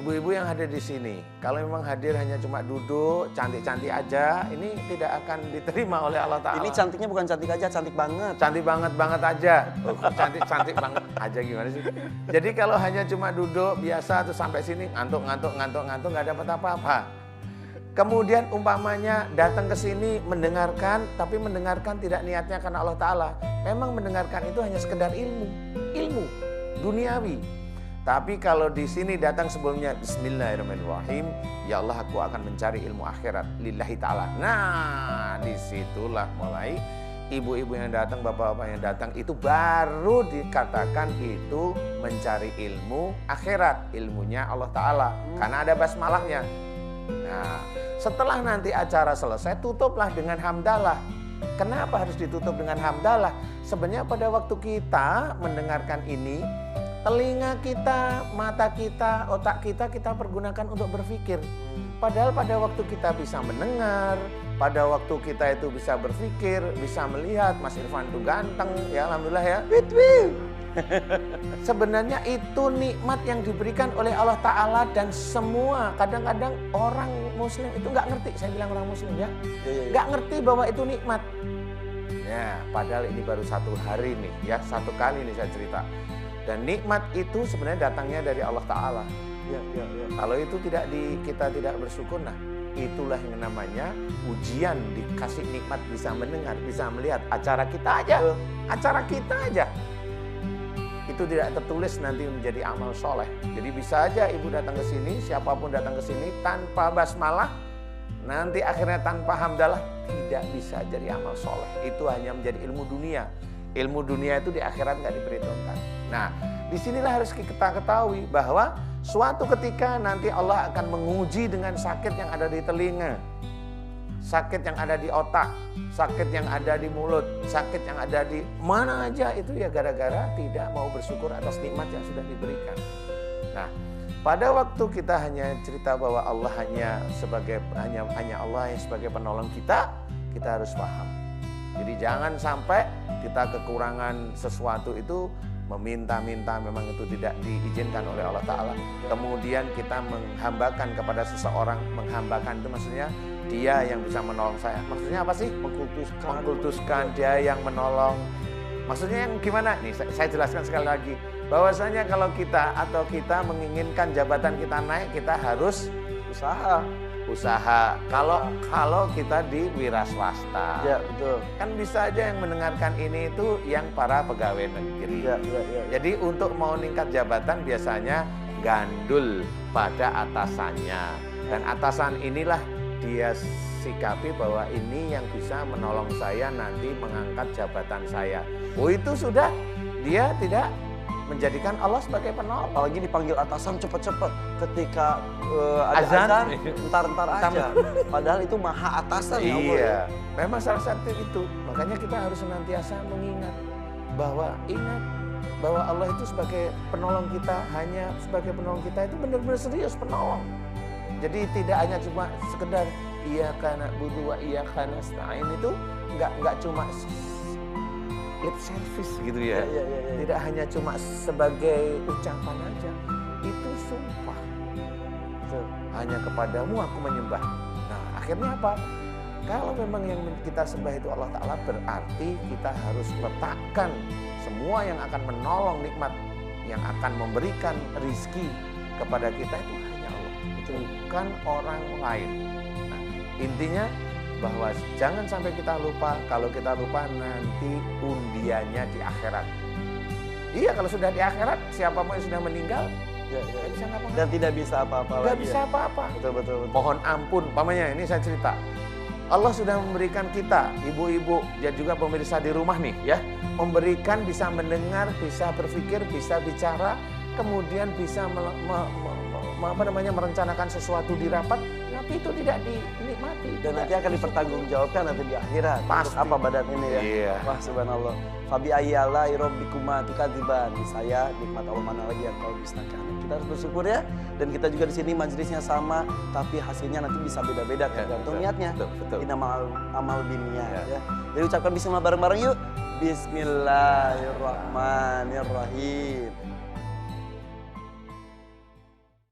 ibu-ibu yang hadir di sini, kalau memang hadir hanya cuma duduk, cantik-cantik aja, ini tidak akan diterima oleh Allah Ta'ala. Ini cantiknya bukan cantik aja, cantik banget. Cantik banget aja. Oh, cantik banget aja gimana sih? Jadi kalau hanya cuma duduk biasa terus sampai sini ngantuk nggak dapat apa-apa. Kemudian umpamanya datang ke sini mendengarkan, tapi mendengarkan tidak niatnya karena Allah Ta'ala. Memang mendengarkan itu hanya sekedar ilmu duniawi. Tapi kalau di sini datang sebelumnya Bismillahirrahmanirrahim, ya Allah aku akan mencari ilmu akhirat lillahi ta'ala. Nah disitulah mulai ibu-ibu yang datang, bapak-bapak yang datang itu baru dikatakan itu mencari ilmu akhirat, ilmunya Allah Ta'ala. Karena ada basmalahnya. Nah setelah nanti acara selesai tutuplah dengan hamdalah. Kenapa harus ditutup dengan hamdalah? Sebenarnya pada waktu kita mendengarkan ini, telinga kita, mata kita, otak kita pergunakan untuk berpikir. Padahal pada waktu kita bisa mendengar, pada waktu kita itu bisa berpikir, bisa melihat, Mas Irfan itu ganteng, ya alhamdulillah ya. Sebenarnya itu nikmat yang diberikan oleh Allah Ta'ala dan semua. Kadang-kadang orang muslim itu nggak ngerti, saya bilang orang muslim ya, nggak ngerti bahwa itu nikmat. Ya, padahal ini baru satu hari nih ya, satu kali nih saya cerita. Dan nikmat itu sebenarnya datangnya dari Allah Ta'ala. Ya. Kalau itu kita tidak bersyukur, nah itulah yang namanya ujian. Dikasih nikmat bisa mendengar, bisa melihat. Acara kita aja. Itu tidak tertulis nanti menjadi amal soleh. Jadi bisa aja ibu datang ke sini, siapapun datang ke sini tanpa basmalah, nanti akhirnya tanpa hamdalah tidak bisa jadi amal soleh. Itu hanya menjadi ilmu dunia. Ilmu dunia itu di akhirat nggak diperhitungkan. Nah, disinilah harus kita ketahui bahwa suatu ketika nanti Allah akan menguji dengan sakit yang ada di telinga, sakit yang ada di otak, sakit yang ada di mulut, sakit yang ada di mana aja itu ya gara-gara tidak mau bersyukur atas nikmat yang sudah diberikan. Nah, pada waktu kita hanya cerita bahwa Allah hanya Allah yang sebagai penolong kita harus paham. Jadi jangan sampai kita kekurangan sesuatu itu meminta-minta memang itu tidak diizinkan oleh Allah Ta'ala. Kemudian kita menghambakan kepada seseorang, menghambakan itu maksudnya dia yang bisa menolong saya. Maksudnya apa sih? Mengkultuskan dia yang menolong. Maksudnya yang gimana? Nih saya jelaskan sekali lagi. Bahwasanya kalau kita menginginkan jabatan kita naik, kita harus usaha. Kalau kita di wira swasta, ya betul. Kan bisa aja yang mendengarkan ini itu yang para pegawai negeri. Ya. Jadi untuk mau meningkat jabatan biasanya gandul pada atasannya, dan atasan inilah dia sikapi bahwa ini yang bisa menolong saya nanti mengangkat jabatan saya. Oh itu sudah dia tidak menjadikan Allah sebagai penolong. Apalagi dipanggil atasan cepet-cepet ketika ada azan, entar aja. Padahal itu maha atasan. Iya, memang salah satu itu. Makanya kita harus senantiasa mengingat bahwa Allah itu sebagai penolong kita, hanya sebagai penolong kita itu benar-benar serius penolong. Jadi tidak hanya cuma sekedar iyyaka na'budu wa iyyaka nasta'in, itu enggak cuma lip service gitu ya. Tidak hanya cuma sebagai ucapan aja. Itu sumpah. Hanya kepadamu aku menyembah. Nah akhirnya apa? Kalau memang yang kita sembah itu Allah Ta'ala, berarti kita harus letakkan semua yang akan menolong nikmat, yang akan memberikan rizki kepada kita itu hanya Allah. Itu bukan orang lain. Nah intinya bahwa jangan sampai kita lupa. Kalau kita lupa nanti undiannya di akhirat. Iya, kalau sudah di akhirat siapapun yang sudah meninggal bisa ngapa-ngapain. Dan tidak bisa apa-apa lagi. Tidak bisa apa-apa. Betul. Mohon ampun, pamannya ini saya cerita. Allah sudah memberikan kita, ibu-ibu dan juga pemirsa di rumah nih ya, memberikan bisa mendengar, bisa berpikir, bisa bicara, kemudian bisa merencanakan sesuatu di rapat, tapi itu tidak dinikmati. Dan nanti akan dipertanggungjawabkan nanti di akhirat. Pasti. Apa badan ini ya? Iya. Wah subhanallah. Fabi ayyallahi rabbikuma tukadziban. Saya nikmat Allah mana lagi yang kau dustakan. Kita harus bersyukur ya. Dan kita juga di sini majelisnya sama, tapi hasilnya nanti bisa beda-beda tergantung niatnya. Betul. Innamal amal binniyat ya. Jadi ucapkan bismillah bareng-bareng yuk. Bismillahirrahmanirrahim.